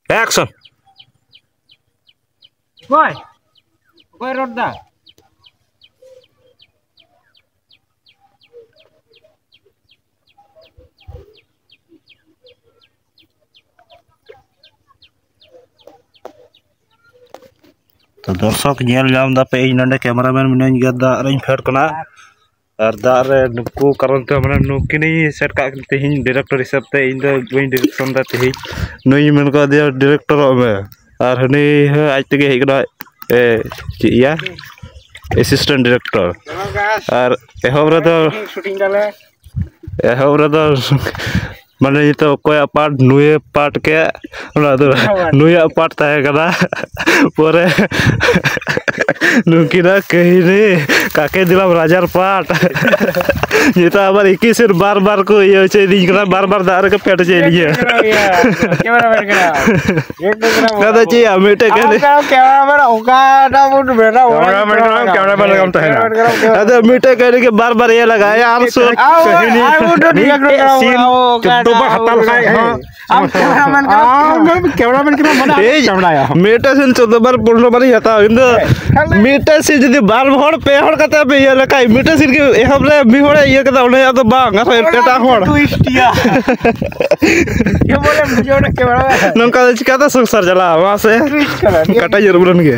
Action. Boy, wrote that? तो दर्शक पे इन कैमरामैन मिनाई गया दाग रे फेड करना और दाग रे नुकु कारण ते माने नुकिन सेट का तेहिं डायरेक्टर हिसाब ते इन द बइन डायरेक्शन दा तेहिं नई मन का दे डायरेक्टर में और हनी आज तक हेकना ए चिया असिस्टेंट डायरेक्टर और एहब रे तो शूटिंग डाले एहब रे तो माने तो कोई पार्ट नुए पार्ट के नुया पार्ट ताहे करा पोरे नुकिना कहीं रे काके दिलाम राजार पार्ट ये तो आबार एक ही सिर बार बार को ये चाहिए करा बार बार दार के पेट चाहिए कैमरामैन करा कदा चाहिए अमेटे के कैमरामैन ओका ना मुड बेटा कैमरामैन काम तो है ना अरे अमेटे कहने के बार बार ये लगाया यार सो कैमरामैन के मना मेटा से 14 बार 15 बार हता इंदो मेटा से जदी बार हड़ पे हड़ कता पे ये लकाई मेटा से के एहब रे मी हड़ ये कता उने तो बांग अरे एटा हड़ ट्विस्टिया ये बोले मुझे कैमरा नंका चिकाता संसार चला वहां से कटा जरूरन के